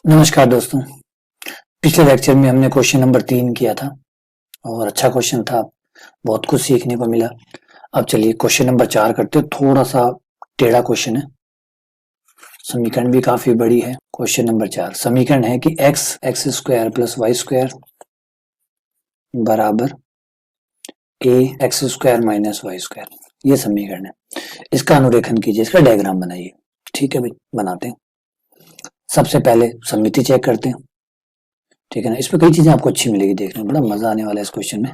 नमस्कार दोस्तों, पिछले लेक्चर में हमने क्वेश्चन नंबर 3 किया था और अच्छा क्वेश्चन था, बहुत कुछ सीखने को मिला। अब चलिए क्वेश्चन नंबर 4 करते हैं। थोड़ा सा टेढ़ा क्वेश्चन है, समीकरण भी काफी बड़ी है। क्वेश्चन नंबर 4 समीकरण है कि x square plus y square बराबर a x square minus y square, ये समीकरण है। इसका अनुरेखण कीजिए, इसका डायग्राम बनाइए। ठीक है भाई, बनाते हैं। सबसे पहले समिति चेक करते हैं, ठीक है ना। इसमें कई चीजें आपको अच्छी मिलेगी, देखने में बड़ा मजा आने वाला है इस क्वेश्चन में,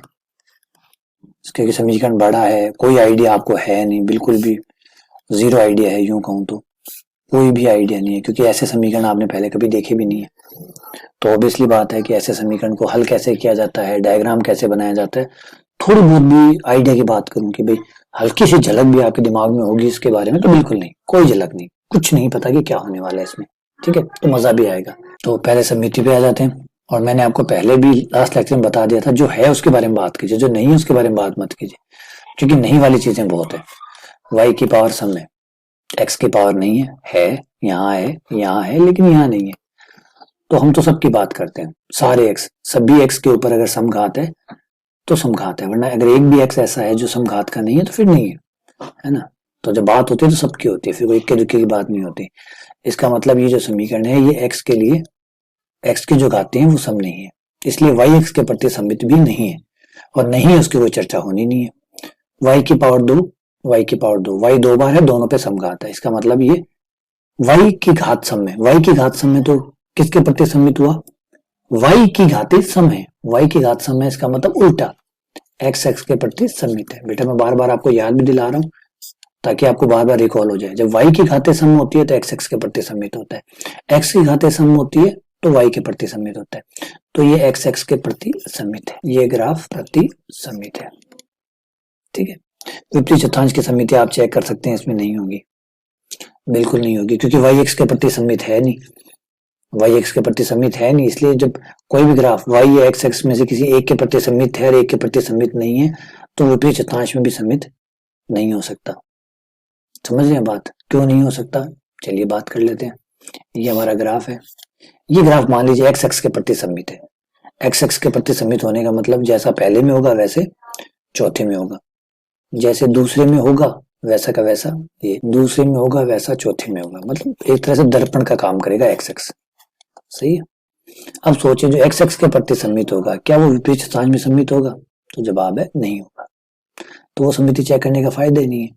क्योंकि समीकरण बड़ा है, कोई आइडिया आपको है नहीं, बिल्कुल भी जीरो आइडिया है, यूं कहूं तो कोई भी आइडिया नहीं है, क्योंकि ऐसे समीकरण आपने पहले कभी देखे भी नहीं है। तो ऑब्वियसली बात है कि ऐसे समीकरण को हल कैसे किया जाता है, डायग्राम कैसे बनाया जाता है, थोड़ी बहुत भी आइडिया की बात करूं कि भाई हल्की सी झलक भी आपके दिमाग में होगी इसके बारे में, तो बिल्कुल नहीं, कोई झलक नहीं, कुछ नहीं पता कि क्या होने वाला है इसमें। ठीक है, तो मजा भी आएगा। तो पहले समिति पे आ जाते हैं, और मैंने आपको पहले भी लास्ट लेक्चर में बता दिया था, जो है उसके बारे में बात कीजिए, जो नहीं है उसके बारे में बात मत कीजिए, क्योंकि नहीं वाली चीजें बहुत है। वाई की पावर सम में एक्स की पावर नहीं है, यहाँ है लेकिन यहाँ नहीं है, तो हम तो सबकी बात करते हैं, सारे एक्स, सभी एक्स के ऊपर अगर समघात है तो समघात है, वरना अगर एक भी एक्स ऐसा है जो समघात का नहीं है तो फिर नहीं है ना। तो जब बात होती है तो सबकी होती है, फिर कोई इक्के दुक्के की बात नहीं होती। इसका मतलब ये जो समीकरण है, ये एक्स के लिए, एक्स की जो घातें हैं वो सम नहीं है, इसलिए वाई एक्स के प्रति सममित भी नहीं है, और नहीं है उसकी कोई चर्चा होनी नहीं है। वाई की पावर 2, वाई की पावर 2, वाई 2 बार है, दोनों पे समघात है, इसका मतलब ये वाई की घात सम है। वाई की घात सम में तो किसके प्रति सम्मित हुआ, वाई की घातें सम है, वाई की घात सम है, इसका मतलब उल्टा एक्स एक्स के प्रति सम्मित है। बेटा मैं बार बार आपको याद भी दिला रहा हूँ ताकि आपको बार बार रिकॉल हो जाए। जब वाई की घातें सम होती है तो एक्स एक्स के प्रति सम्मित होता है, एक्स की घातें सम होती है तो वाई के प्रति सम्मित होता है, तो ये एक्स एक्स के प्रति सम्मित है, ये ग्राफ प्रति सम्मित है। ठीक है, विपरीत चतुर्थांश की समिति आप चेक कर सकते हैं, इसमें नहीं होगी, बिल्कुल नहीं होगी, क्योंकि वाई एक्स के प्रति सम्मित है नहीं, वाई एक्स के प्रति सम्मित है नहीं, इसलिए जब कोई भी ग्राफ वाई या एक्स एक्स में से किसी एक के प्रति सम्मित है और एक के प्रति सम्मित नहीं है, तो विपरीत चतुर्थांश में भी सम्मित नहीं हो सकता। समझ रहे हैं बात, क्यों नहीं हो सकता? चलिए बात कर लेते हैं। ये हमारा ग्राफ है, ये ग्राफ मान लीजिए एक्स एक्स के प्रति सम्मित है। एक्स एक्स के प्रति सम्मित होने का मतलब जैसा पहले में होगा वैसे चौथे में होगा, जैसे दूसरे में होगा वैसा का वैसा ये दूसरे में होगा, वैसा चौथे में होगा, मतलब एक तरह से दर्पण का काम करेगा एक्स एक्स। सही है। अब सोचिए जो एक्स एक्स के प्रति सम्मित होगा, क्या वो विपरीत चतुर्थांश में सम्मित होगा? तो जवाब है नहीं होगा, तो वो समिति चेक करने का फायदा ही नहीं है,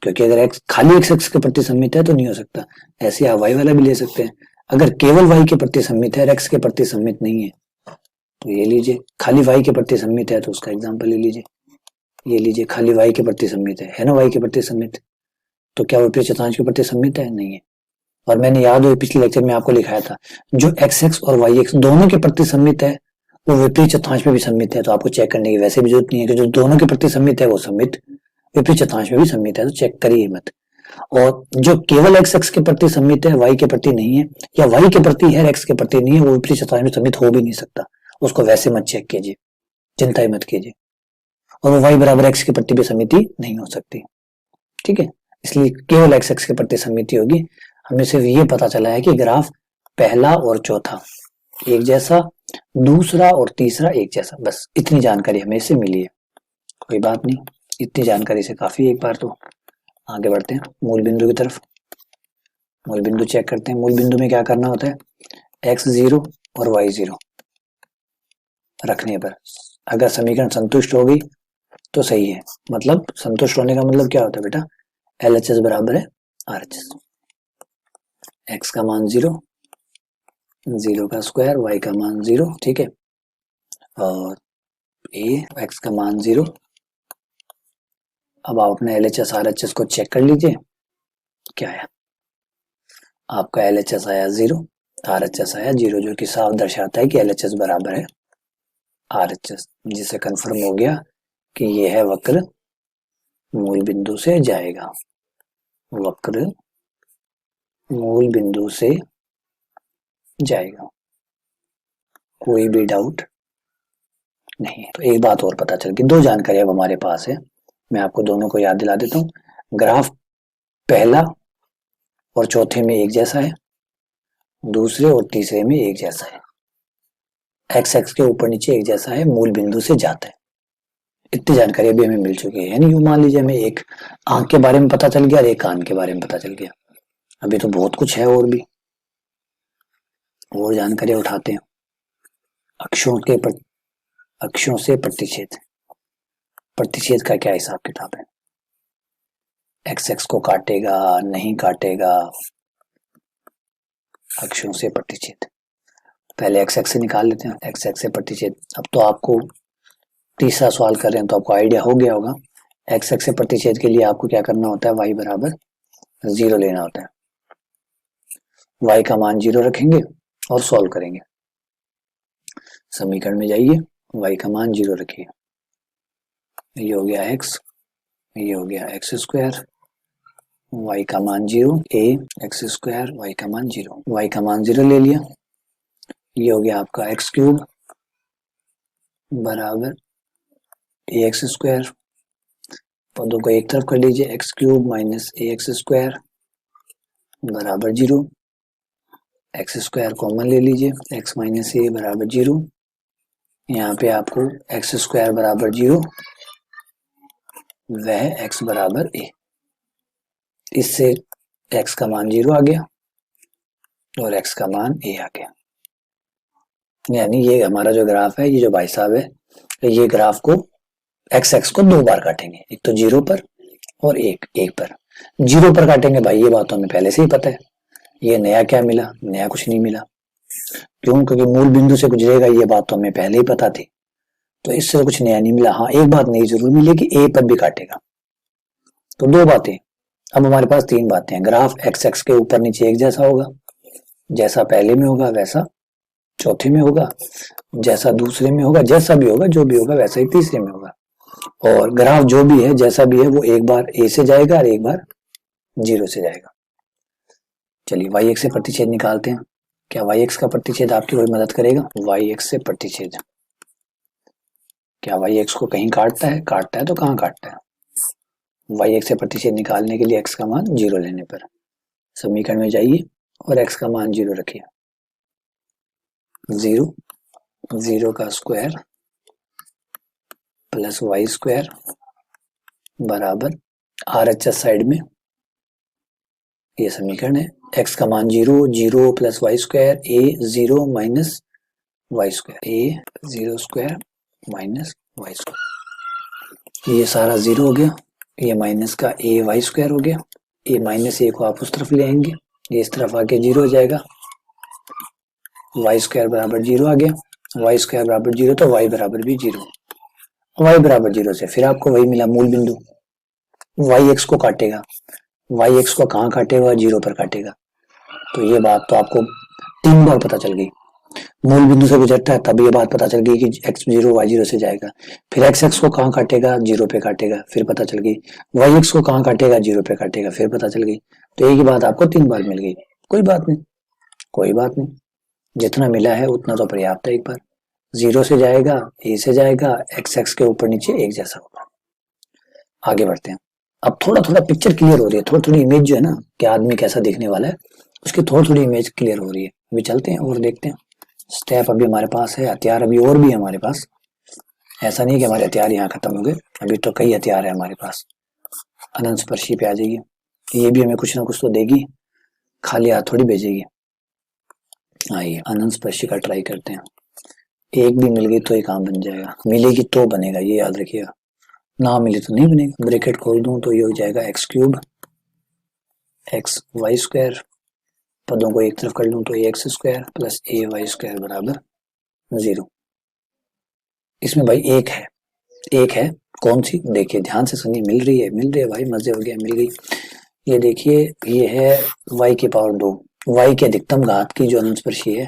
क्योंकि अगर एक्स खाली एक्स एक्स के प्रति सम्मित है तो नहीं हो सकता। ऐसे आप वाई वाला भी ले सकते हैं, अगर केवल वाई के प्रति सम्मित है और एक्स के प्रति सम्मित नहीं है तो ये लीजिए, खाली वाई के प्रति सम्मित है तो उसका एग्जांपल ले लीजिए, ये लीजिए खाली वाई के प्रति सम्मित है ना, वाई के प्रति सम्मित, तो क्या विपरीत चतुर्थांश के प्रति सम्मित है? नहीं है। और मैंने याद हो पिछले लेक्चर में आपको लिखाया था, जो एक्स एक्स और वाई एक्स दोनों के प्रति सम्मित है वो विपरीत चतुर्थांश में भी सम्मित है, तो आपको चेक करने की वैसे भी जरूरत नहीं है कि जो दोनों के प्रति सम्मित है वो सम्मित विपरीत चतुर्थांश में भी सम्मित है, तो चेक करिए मत। और जो केवल एक्स एक्स के प्रति सम्मित है, वाई के प्रति नहीं है, या वाई के प्रति है एक्स के प्रति नहीं है, वो विपरीत चतुर्थांश में सम्मित हो भी नहीं सकता, उसको वैसे मत चेक कीजिए, चिंता ही मत कीजिए। और वो वाई बराबर एक्स के प्रति भी समिति नहीं हो सकती। ठीक है, इसलिए केवल एक्स एक्स के प्रति समिति होगी। हमें सिर्फ ये पता चला है कि ग्राफ पहला और चौथा एक जैसा, दूसरा और तीसरा एक जैसा, बस इतनी जानकारी हमें इससे मिली है, कोई बात नहीं, इतनी जानकारी से काफी। एक बार तो आगे बढ़ते हैं मूल बिंदु की तरफ। मूल बिंदु चेक करते हैं। मूल बिंदु में क्या करना होता है, एक्स 0 और वाई 0 रखने पर अगर समीकरण संतुष्ट हो गई तो सही है। मतलब संतुष्ट होने का मतलब क्या होता है बेटा, LHS बराबर है RHS, एक्स का मान 0, 0 का स्क्वायर, वाई का मान 0, ठीक है, और एक्स का मान 0। अब आप अपने LHS RHS को चेक कर लीजिए, क्या आया, आपका LHS आया 0, RHS आया 0, जो कि साफ दर्शाता है कि LHS बराबर है RHS, जिससे कंफर्म हो गया कि यह है वक्र मूल बिंदु से जाएगा, वक्र मूल बिंदु से जाएगा, कोई भी डाउट नहीं है। तो एक बात और पता चल गई, दो जानकारी अब हमारे पास है, मैं आपको दोनों को याद दिला देता हूँ। ग्राफ पहला और चौथे में एक जैसा है, दूसरे और तीसरे में एक जैसा है, एक्स एक्स के ऊपर नीचे एक जैसा है, मूल बिंदु से जाता है। इतनी जानकारी अभी हमें मिल चुकी है। यानी यूं मान लीजिए हमें एक आंख के बारे में पता चल गया और एक कान के बारे में पता चल गया। अभी तो बहुत कुछ है और भी, और जानकारी उठाते हैं। अक्षों से प्रतिच्छेद, प्रतिच्छेद का क्या हिसाब किताब है? एक्स एक्स को काटेगा, नहीं काटेगा? अक्षों से प्रतिच्छेद, पहले एक्स एक्स से निकाल लेते हैं। एक्स एक्स से प्रतिच्छेद, अब तो आपको तीसरा सवाल कर रहे हैं तो आपको आइडिया हो गया होगा। एक्स एक्स से प्रतिच्छेद के लिए आपको क्या करना होता है? y बराबर 0 लेना होता है। y का मान 0 रखेंगे और सॉल्व करेंगे। समीकरण में जाइए, y का मान 0 रखिए। ये हो गया x, ये हो गया एक्स स्क्वायर, y का मान 0, a एक्स स्क्वायर, y का मान 0, y का मान 0 ले लिया। ये हो गया आपका एक्स क्यूब बराबर ए एक्स स्क्वायर, पदों को एक तरफ कर लीजिए, एक्स क्यूब माइनस ए एक्स स्क्वायर बराबर 0, एक्स स्क्वायर कॉमन ले लीजिए, एक्स माइनस ए बराबर 0। यहाँ पे आपको एक्स स्क्वायर बराबर 0, वह एक्स बराबर ए, इससे एक्स का मान 0 आ गया और एक्स का मान ए आ गया। यानी ये हमारा जो ग्राफ है, ये जो भाई साहब है, ये ग्राफ को एक्स एक्स को 2 बार काटेंगे, एक तो 0 पर और एक पर। 0 पर काटेंगे भाई, ये बात तो हमें पहले से ही पता है। ये नया क्या मिला? नया कुछ नहीं मिला। क्यों? क्योंकि मूल बिंदु से गुजरेगा, ये बात तो हमें पहले ही पता थी, तो इससे कुछ नया नहीं मिला। हाँ, एक बात नई जरूर मिली कि ए पर भी काटेगा। तो 2 बातें। अब हमारे पास 3 बातें हैं। ग्राफ एक्स एक्स के ऊपर नीचे एक जैसा होगा, जैसा पहले में होगा वैसा चौथे में होगा, जैसा दूसरे में होगा, जैसा भी होगा, जो भी होगा वैसा ही तीसरे में होगा। और ग्राफ जो भी है, जैसा भी है, वो एक बार ए से जाएगा और एक बार 0 से जाएगा। चलिए वाई एक्स से प्रतिच्छेद निकालते हैं। क्या वाई एक्स का प्रतिच्छेद आपकी कोई मदद करेगा? वाई एक्स से प्रतिच्छेद, क्या वाई एक्स को कहीं काटता है? काटता है तो कहाँ काटता है? वाई एक्स से प्रतिच्छेद निकालने के लिए एक्स का मान 0 लेने पर समीकरण में जाइए और एक्स का मान 0 रखिए। 0 का स्क्वायर प्लस वाई स्क्वायर बराबर RHS साइड में, ये समीकरण है। एक्स का मान 0 प्लस वाई स्क्वायर, ए 0 माइनस वाई स्क्वायर, ए 0 स्क्वायर माइनस वाई स्क्वायर, ये सारा 0 हो गया। ये माइनस का ए वाई स्क्वायर हो गया, ए माइनस ए को आप उस तरफ ले आएंगे, ये इस तरफ आके 0 हो जाएगा। वाई स्क्वायर बराबर 0 आ गया, वाई स्क्वायर बराबर 0 तो वाई बराबर भी 0, वाई बराबर 0 से फिर आपको वही मिला मूल बिंदु। वाई एक्स को काटेगा, वाई एक्स को कहाँ काटेगा? 0 पर काटेगा। तो ये बात तो आपको 3 बार पता चल गई। मूल बिंदु से गुजरता है तब ये बात पता चल गई कि एक्स 0 वाई 0 से जाएगा। फिर एक्स एक्स को कहाँ काटेगा? 0 पे काटेगा, फिर पता चल गई। वाई एक्स को कहाँ काटेगा? 0 पे काटेगा, फिर पता चल गई। तो एक ही बात आपको 3 बार मिल गई। कोई बात नहीं, कोई बात नहीं, जितना मिला है उतना तो पर्याप्त है। एक बार 0 से जाएगा, ए से जाएगा, एक्स एक्स के ऊपर नीचे एक जैसा होगा। आगे बढ़ते हैं। अब थोड़ा थोड़ा पिक्चर क्लियर हो रही है, थोड़ी थोड़ी इमेज जो है ना कि आदमी कैसा दिखने वाला है, उसकी थोड़ी थोड़ी इमेज क्लियर हो रही है। अभी चलते हैं और देखते हैं। स्टेप अभी हमारे पास है, हथियार अभी और भी है हमारे पास। ऐसा नहीं कि हमारे हथियार यहाँ खत्म हो गए, अभी तो कई हथियार है हमारे पास। अनंत स्पर्शी पे आ जाइए, ये भी हमें कुछ ना कुछ तो देगी, खाली हाथ थोड़ी भेजेगी। आइए अनंत स्पर्शी का ट्राई करते हैं। एक भी मिल गई तो ये काम बन जाएगा, मिलेगी तो बनेगा, ये याद रखिएगा। ना मिले तो नहीं बनेगा। ब्रैकेट खोल दूं तो ये हो जाएगा x cube x y square, पदों को एक तरफ कर लूं तो a x square plus a y square बराबर 0। इसमें भाई एक है कौन सी? देखिए ध्यान से सुनिए, मिल रही है भाई, मजे हो गया, मिल गई। ये देखिए, ये है y की पावर 2, y के अधिकतम घात की जो अनंत स्पर्शी है,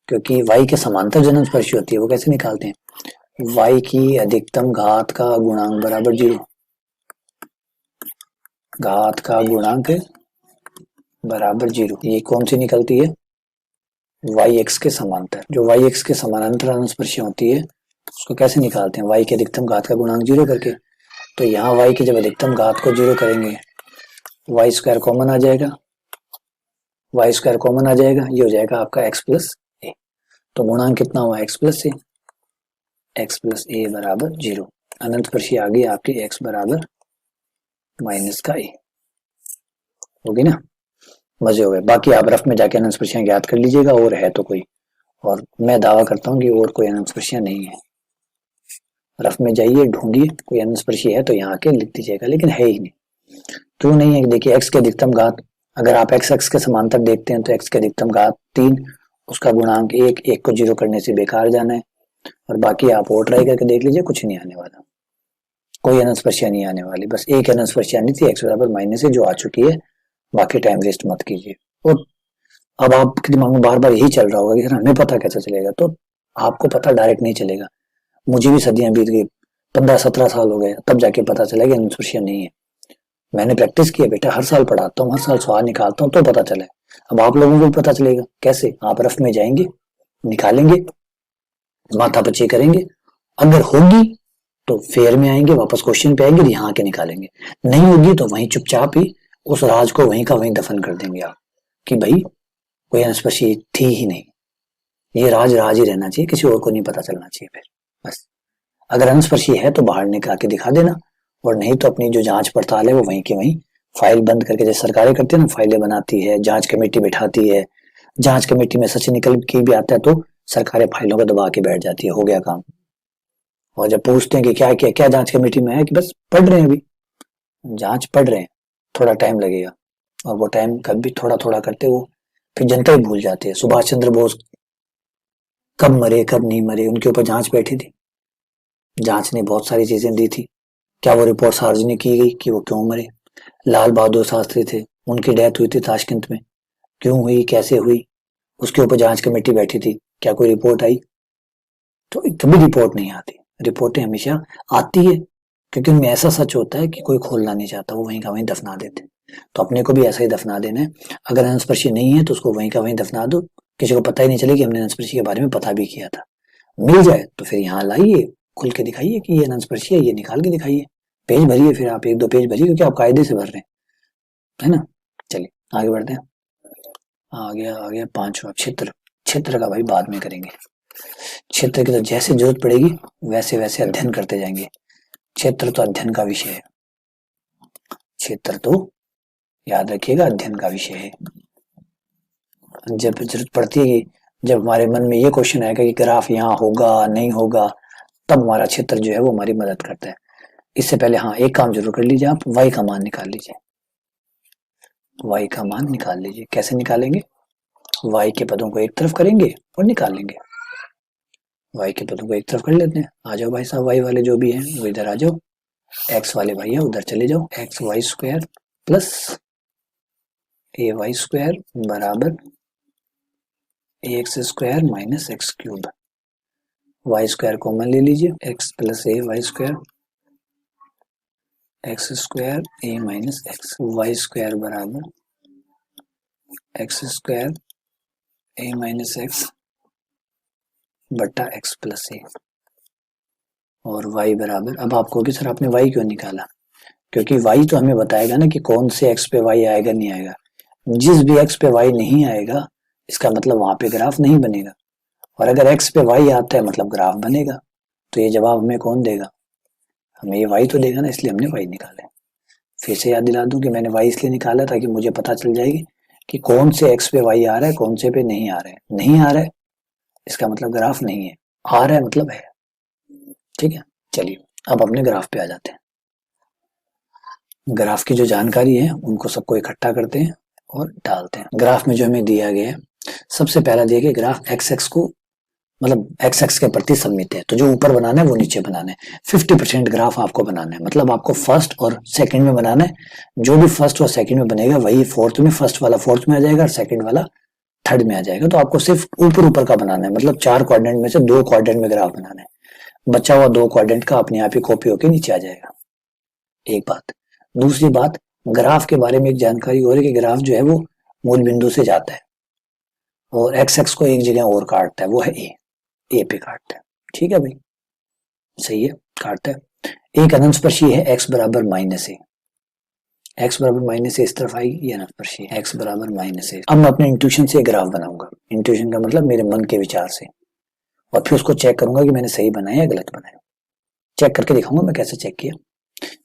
क्योंकि y के समांतर जो अनंत स्पर्शी होती है वो कैसे निकालते हैं? y की अधिकतम घात का गुणांक बराबर 0, घात का गुणांक बराबर 0। ये कौन सी निकलती है? वाई एक्स के समांतर। जो वाई एक्स के समानांतर अनंत स्पर्शी होती है उसको कैसे निकालते हैं? y के अधिकतम घात का गुणांक 0 करके। तो यहाँ y की जब अधिकतम घात को 0 करेंगे, वाई स्क्वायर कॉमन आ जाएगा, वाई स्क्वायर कॉमन आ जाएगा, ये हो जाएगा आपका एक्स प्लस ए। तो गुणांक कितना हुआ एक्स प्लस ए, एक्स प्लस ए बराबर 0। अनंत स्पर्शी आ गई आपकी एक्स बराबर माइनस का ए, होगी ना। मजे हो गए। बाकी आप रफ में जाके अनंत स्पर्शियां ज्ञात कर लीजिएगा, और है तो कोई, और मैं दावा करता हूँ कि और कोई अनंत स्पर्शियां नहीं है। रफ में जाइए ढूंढिए, कोई अनंत स्पर्शी है तो यहाँ आके लिख दीजिएगा, लेकिन है ही नहीं। क्यों नहीं है? देखिए एक्स के अधिकतम घात, अगर आप एक्स एक्स के समांतर देखते हैं तो एक्स के अधिकतम घात 3, उसका गुणांक 1, 1 को 0 करने से बेकार जाना है। और बाकी आप और ट्राई करके देख लीजिए, कुछ नहीं आने वाला, कोई अनंत स्पर्शियां नहीं आने वाली। बस एक अनंत स्पर्शियां आनी थी एक्स बराबर माइनस से, जो आ चुकी है। बाकी टाइम वेस्ट मत कीजिए। और अब आपके दिमाग में बार बार यही चल रहा होगा कि सर हमें पता कैसे चलेगा, तो आपको पता डायरेक्ट नहीं चलेगा। मुझे भी सदियां बीत गई, 15-17 साल हो गए, तब जाके पता चला कि अनंत स्पर्शियां नहीं है। मैंने प्रैक्टिस किया बेटा, हर साल पढ़ाता हूँ, हर साल सवाल निकालता हूँ, तो पता चला है। अब आप लोगों को भी पता चलेगा। कैसे? आप रफ में जाएंगे, निकालेंगे, माथापच्ची करेंगे, अगर होगी तो फेयर में आएंगे, वापस क्वेश्चन पे आएंगे, यहाँ के निकालेंगे। नहीं होगी तो वहीं चुपचाप ही उस राज को वहीं का वहीं दफन कर देंगे आप, कि भाई कोई अनस्पर्शी थी ही नहीं। ये राज राज ही रहना चाहिए, किसी और को नहीं पता चलना चाहिए। फिर बस अगर अनस्पर्शी है तो बाहर निकाल के दिखा देना, और नहीं तो अपनी जो जांच पड़ताल है वो वहीं की वहीं फाइल बंद करके, जैसे सरकारें करती है ना, फाइलें बनाती है, जांच कमेटी बिठाती है, जांच कमेटी में सच निकल के भी आता है तो सरकारें फाइलों को दबा के बैठ जाती है, हो गया काम। और जब पूछते हैं कि क्या क्या क्या जांच कमेटी में है, कि बस पढ़ रहे हैं, अभी जांच पढ़ रहे हैं, थोड़ा टाइम लगेगा। और वो टाइम कभी थोड़ा थोड़ा करते वो फिर जनता ही भूल जाती है। सुभाष चंद्र बोस कब मरे कब नहीं मरे, उनके ऊपर जांच बैठी थी, जांच ने बहुत सारी चीजें दी थी। क्या वो रिपोर्ट सार्वजनिक की गई कि वो क्यों मरे? लाल बहादुर शास्त्री थे, उनकी डेथ हुई थी ताशकंद में, क्यों हुई, कैसे हुई, उसके ऊपर जांच कमेटी बैठी थी, क्या कोई रिपोर्ट आई? तो कभी रिपोर्ट नहीं आती। रिपोर्टें हमेशा आती है क्योंकि उनमें ऐसा सच होता है कि कोई खोलना नहीं चाहता, वो वहीं का वहीं दफना देते। तो अपने को भी ऐसा ही दफना देना है। अगर अनस्पर्शी नहीं है तो उसको वहीं का वहीं दफना दो, किसी को पता ही नहीं चले कि हमने अनस्पर्शी के बारे में पता भी किया था। मिल जाए तो फिर यहाँ लाइए, खुल के दिखाइए कि ये अनस्पर्शी है, ये निकाल के दिखाइए, पेज भरिए, फिर आप 1-2 पेज भरिए, क्योंकि आप कायदे से भर रहे हैं, है ना। चलिए आगे बढ़ते हैं। आ गया पांचवा क्षेत्र। क्षेत्र का भाई बाद में करेंगे, क्षेत्र की तो जैसे जरूरत पड़ेगी वैसे वैसे अध्ययन करते जाएंगे। क्षेत्र तो अध्ययन का विषय है, क्षेत्र तो याद रखिएगा अध्ययन का विषय है। जब जरूरत पड़ती है कि जब हमारे मन में ये क्वेश्चन आएगा कि ग्राफ यहाँ होगा नहीं होगा, तब हमारा क्षेत्र जो है वो हमारी मदद करता है। इससे पहले हाँ एक काम जरूर कर लीजिए, आप y का मान निकाल लीजिए। y का मान निकाल लीजिए। कैसे निकालेंगे? y के पदों को एक तरफ करेंगे और निकाल लेंगे। y के पदों को एक तरफ कर लेते हैं। आ जाओ भाई साहब, y वाले जो भी हैं वो इधर आ जाओ, x वाले भैया उधर चले जाओ। X y square plus a y square बराबर a x square minus x cube. Y square common ले लीजिए, x plus a y square, x square a minus x, y square बराबर x square a minus x बटा x plus a. और y बराबर, अब आपको कि सर आपने y क्यों निकाला? क्योंकि y तो हमें बताएगा ना कि कौन से x पे y आएगा नहीं आएगा। जिस भी x पे y नहीं आएगा इसका मतलब वहां पे ग्राफ नहीं बनेगा, और अगर x पे y आता है मतलब ग्राफ बनेगा। तो ये जवाब हमें कौन देगा? हमें ये y तो देगा ना, इसलिए हमने y निकाला। फिर से याद दिला दूं कि मैंने y इसलिए निकाला ताकि मुझे पता चल जाएगी कि कौन से x पे y आ रहा है, कौन से पे नहीं आ रहा है। नहीं आ रहा है इसका मतलब ग्राफ नहीं है, आ रहा है मतलब है। ठीक है, चलिए अब अपने ग्राफ पे आ जाते हैं। ग्राफ की जो जानकारी है उनको सबको इकट्ठा करते हैं और डालते हैं। ग्राफ में जो हमें दिया गया है, सबसे पहला देखिए ग्राफ एक्स एक्स को, मतलब एक्स एक्स के प्रति सममित है, तो जो ऊपर बनाना है वो नीचे बनाना है। 50% ग्राफ आपको बनाना है, मतलब आपको फर्स्ट और सेकंड में बनाना है। जो भी फर्स्ट और सेकंड में बनेगा वही फोर्थ में, फर्स्ट वाला फोर्थ में आ जाएगा और सेकंड वाला थर्ड में आ जाएगा। तो आपको सिर्फ ऊपर ऊपर का बनाना है, मतलब 4 क्वाड्रेंट में से 2 क्वाड्रेंट में ग्राफ बनाना है। बचा हुआ 2 क्वाड्रेंट का अपने आप ही कॉपी होकर नीचे आ जाएगा। एक बात। दूसरी बात, ग्राफ के बारे में एक जानकारी और है कि ग्राफ जो है वो मूल बिंदु से जाता है और एक्स एक्स को एक जगह और काटता है, वो है ए पे काटता है। ठीक है भाई, सही है, काटता है। एक अनंत स्पर्शी है एक्स बराबर माइनस ए, एक्स बराबर माइनस ए इस तरफ आएगी, ये अनंतस्पर्शी एक्स बराबर माइनस ए। अब मैं अपने इंट्यूशन से ग्राफ बनाऊंगा, इंट्यूशन का मतलब मेरे मन के विचार से, और फिर उसको चेक करूंगा कि मैंने सही बनाया या गलत बनाया। चेक करके दिखाऊंगा मैं कैसे चेक किया।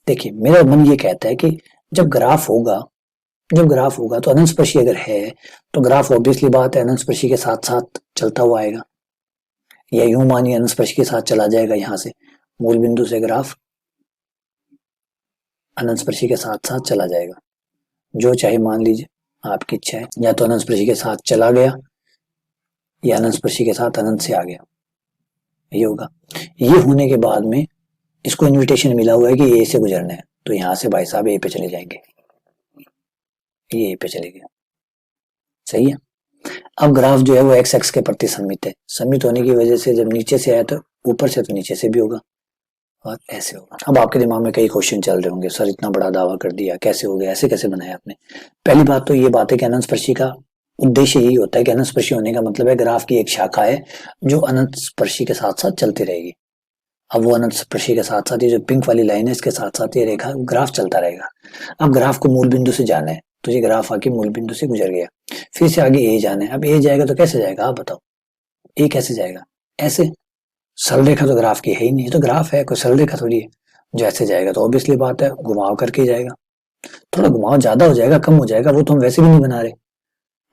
देखिए मेरा मन ये कहता है कि जब ग्राफ होगा तो अनंतस्पर्शी अगर है तो ग्राफ ऑब्वियसली बात है अनंतस्पर्शी के साथ साथ चलता हुआ आएगा, या यूं मानिए अनंतस्पर्शी के साथ चला जाएगा, यहां से मूल बिंदु से ग्राफ अनंतस्पर्शी के साथ साथ चला जाएगा, जो चाहे मान लीजिए, आपकी इच्छा है, या तो अनंतस्पर्शी के साथ चला गया या अनंतस्पर्शी के साथ अनंत से आ गया, ये होगा। ये होने के बाद में इसको इनविटेशन मिला हुआ है कि ए से गुजरना है, तो यहां से भाई साहब ए पे चले जाएंगे, ये ए पे चले गए, सही है। अब ग्राफ जो है वो एक्स एक्स के प्रति सममित है, सममित होने की वजह से जब नीचे से आया तो ऊपर से तो नीचे से भी होगा, और ऐसे होगा। अब आपके दिमाग में कई क्वेश्चन चल रहे होंगे, सर इतना बड़ा दावा कर दिया, कैसे हो गया, ऐसे कैसे बनाया आपने। पहली बात तो ये बात है कि अनंतस्पर्शी का उद्देश्य यही होता है कि अनंतस्पर्शी होने का मतलब है ग्राफ की एक शाखा है जो अनंतस्पर्शी के साथ साथ चलती रहेगी। अब वो अनंतस्पर्शी के साथ साथ ये जो पिंक वाली लाइन है इसके साथ साथ ये रेखा ग्राफ चलता रहेगा। अब ग्राफ को मूल बिंदु से जाना है, तो ये ग्राफ आके मूल बिंदु से गुजर गया, फिर से आगे ए जाना है। अब ए जाएगा तो कैसे जाएगा आप बताओ, ए कैसे जाएगा, ऐसे। सरल रेखा तो ग्राफ की है ही नहीं, ये तो ग्राफ है, कोई सरल रेखा थोड़ी है। जो ऐसे जाएगा तो ऑब्वियसली बात है घुमाव करके ही जाएगा, थोड़ा घुमाव ज्यादा हो जाएगा कम हो जाएगा वो तो हम वैसे भी नहीं बना रहे,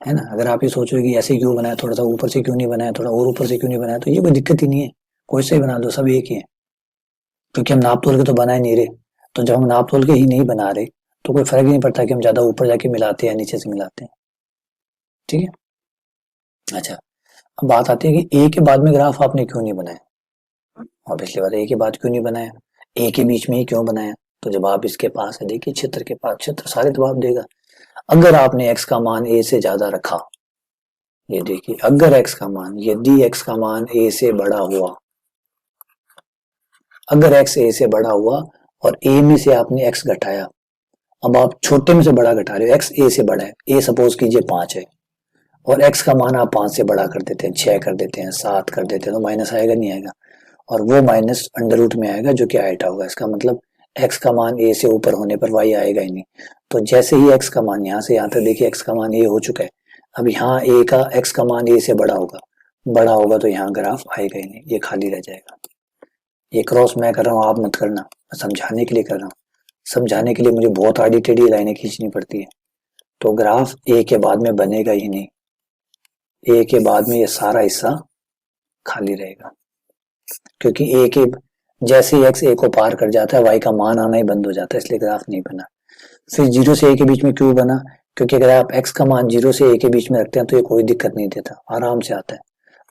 है ना। अगर आप ये सोचो कि ऐसे क्यों बनाया, थोड़ा सा ऊपर से क्यों नहीं बनाया, थोड़ा और ऊपर से क्यों नहीं बनाया, तो ये कोई दिक्कत ही नहीं है, कोई से ही बना दो, सब एक ही है, क्योंकि हम नाप तोल के तो बना ही नहीं रहे। तो जब हम नाप तोल के ही नहीं बना रहे तो कोई फर्क ही नहीं पड़ता कि हम ज्यादा ऊपर जाके मिलाते हैं या नीचे से मिलाते हैं, ठीक है। अच्छा, अब बात आती है कि ए के बाद में ग्राफ आपने क्यों नहीं बनाया, ऑब्वियसली बात है ए के बाद क्यों नहीं बनाया, ए के बीच में ही क्यों बनाया। तो जब आप इसके पास है, देखिए क्षेत्र के पास, क्षेत्र सारे जवाब देगा। अगर आपने एक्स का मान ए से ज्यादा रखा, ये देखिए अगर एक्स का मान, यदि एक्स का मान ए से बड़ा हुआ, अगर एक्स ए से बड़ा हुआ और ए में से आपने एक्स घटाया, अब आप छोटे में से बड़ा घटा रहे हो, एक्स ए से बड़ा है, ए सपोज कीजिए 5 है और एक्स का मान आप 5 से बड़ा कर देते हैं, 6 कर देते हैं, 7 कर देते हैं, तो माइनस आएगा नहीं आएगा, और वो माइनस अंडर रूट में आएगा जो कि आइटा होगा। इसका मतलब एक्स का मान ए से ऊपर होने पर वाई आएगा ही नहीं। तो जैसे ही एक्स का मान यहाँ से यहाँ तक देखिए एक्स का मान ए हो चुका है, अब यहाँ ए का एक्स का मान ए से बड़ा होगा तो यहाँ ग्राफ आएगा ही नहीं, ये खाली रह जाएगा। ये क्रॉस मैं कर रहा हूँ, आप मत करना, मैं समझाने के लिए कर रहा हूँ, समझाने के लिए मुझे बहुत आड़ी टेढ़ी लाइनें खींचनी पड़ती है। तो ग्राफ ए के बाद में बनेगा ही नहीं, ए के बाद में ये सारा हिस्सा खाली रहेगा, क्योंकि ए के जैसे ही एक्स ए को पार कर जाता है वाई का मान आना ही बंद हो जाता है, इसलिए ग्राफ नहीं बना। फिर 0 से ए के बीच में क्यों बना, क्योंकि अगर आप एक्स का मान 0 से ए के बीच में रखते हैं तो ये कोई दिक्कत नहीं देता, आराम से आता है।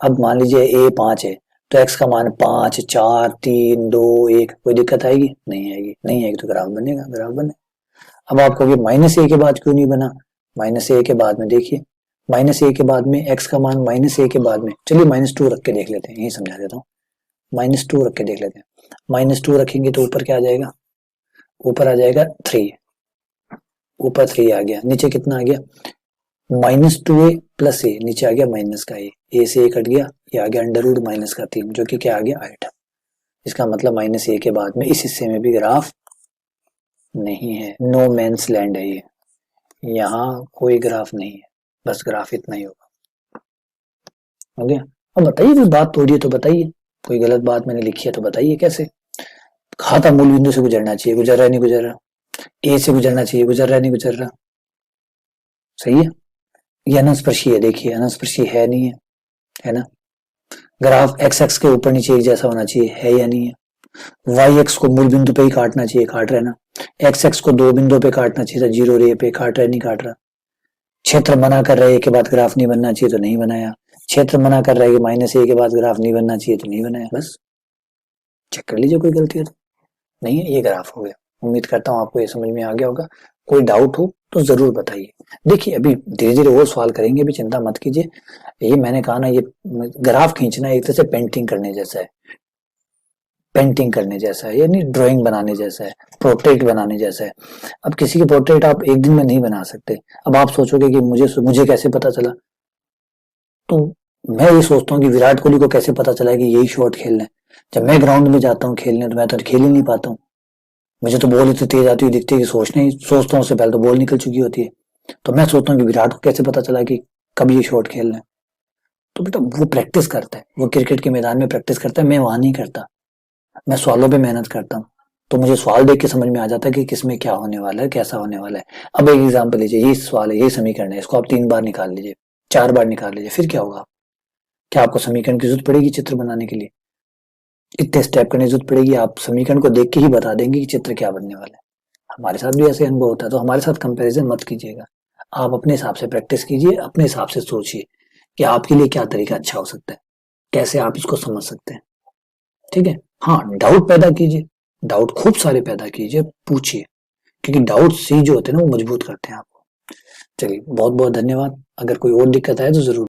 अब मान लीजिए ए 5 है तो एक्स का मान 5, 4, 3, 2, 1, कोई दिक्कत आएगी नहीं आएगी, नहीं आएगी तो ग्राफ बनेगा, ग्राफ बने। अब आप कहोगे माइनस ए के बाद क्यों नहीं बना, माइनस ए के बाद में देखिए, माइनस ए के बाद में एक्स का मान माइनस ए के बाद में, चलिए -2 रख के देख लेते हैं, यही समझा देता हूँ, -2 रख के देख लेते हैं। -2 रखेंगे तो ऊपर क्या आ जाएगा, ऊपर आ जाएगा 3, ऊपर 3 आ गया, नीचे कितना आ गया -2a प्लस ए, नीचे आ गया माइनस का ए से ए कट गया, ये आ गया अंडर रूट माइनस का 3 जो कि क्या आ गया 8। इसका मतलब माइनस ए के बाद में इस हिस्से में भी ग्राफ नहीं है, नो मैंस लैंड है ये, यहाँ कोई ग्राफ नहीं है, बस ग्राफ इतना ही होगा, हो गया। अब बताइए कोई बात तोड़िए है तो बताइए, कोई गलत बात मैंने लिखी है तो बताइए, कैसे कहा था मूल बिंदु से गुजरना चाहिए, गुजर रहा नहीं गुजर रहा, ए से गुजरना चाहिए, गुजर रहा नहीं गुजर रहा, सही है। ये अनंतस्पर्शी है, देखिए अनंतस्पर्शी है नहीं है, है ना। ग्राफ एक्स एक्स के ऊपर नीचे एक जैसा होना चाहिए, है या नहीं है। वाई एक्स को मूल बिंदु पे ही काटना चाहिए, काट रहा है ना। एक्स एक्स को 2 बिंदु पे काटना चाहिए था, 0 रे पे काट रहा है, नहीं काट रहा। क्षेत्र मना कर रहे के बाद ग्राफ नहीं बनना चाहिए तो नहीं बनाया, क्षेत्र मना कर रहा है कि -a के बाद ग्राफ नहीं बनना चाहिए तो नहीं बनाया, बस चेक कर लीजिए कोई गलती है तो। नहीं है, ये ग्राफ हो गया। उम्मीद करता हूँ आपको ये समझ में आ गया होगा, कोई डाउट हो तो जरूर बताइए। देखिए अभी धीरे धीरे और सवाल करेंगे, अभी चिंता मत कीजिए। ये मैंने कहा ना, ये ग्राफ खींचना एक तरह से पेंटिंग करने जैसा है, पेंटिंग करने जैसा है, यानी ड्राइंग बनाने जैसा है, पोर्ट्रेट बनाने जैसा है। अब किसी की पोर्ट्रेट आप एक दिन में नहीं बना सकते। अब आप सोचोगे कि मुझे कैसे पता चला, तो मैं ये सोचता हूँ कि विराट कोहली को कैसे पता चला कि यही शॉट खेलना है। जब मैं ग्राउंड में जाता हूँ खेलने तो मैं तो खेल ही नहीं पाता हूँ, मुझे तो बॉल इतनी तेज आती हुई दिखती है कि सोचता हूँ उससे पहले तो बॉल निकल चुकी होती है। तो मैं सोचता हूँ कि विराट को कैसे पता चला कि कब ये शॉट खेलना है। तो बेटा वो प्रैक्टिस करता है, वो क्रिकेट के मैदान में प्रैक्टिस करता है, मैं वहां नहीं करता। मैं सवालों पे मेहनत करता हूँ। तो मुझे सवाल देख के समझ में आ जाता है कि किसमें क्या होने वाला है, कैसा होने वाला है। अब एक एग्जाम्पल लीजिए, ये सवाल है, ये समीकरण है, इसको आप 3 बार निकाल लीजिए, 4 बार निकाल लीजिए, फिर क्या होगा? क्या आपको समीकरण की जरूरत पड़ेगी चित्र बनाने के लिए? इतने स्टेप करने की जरूरत पड़ेगी? आप समीकरण को देख के ही बता देंगे कि चित्र क्या बनने वाला है। हमारे साथ भी ऐसे अनुभव होता है, तो हमारे साथ कंपैरिजन मत कीजिएगा। आप अपने हिसाब से प्रैक्टिस कीजिए, अपने हिसाब से सोचिए कि आपके लिए क्या तरीका अच्छा हो सकता है, कैसे आप इसको समझ सकते हैं। ठीक है? हाँ, डाउट पैदा कीजिए, डाउट खूब सारे पैदा कीजिए, पूछिए, क्योंकि डाउट ही जो होते हैं ना वो मजबूत करते हैं आपको। चलिए, बहुत बहुत धन्यवाद। अगर कोई और दिक्कत आए तो जरूर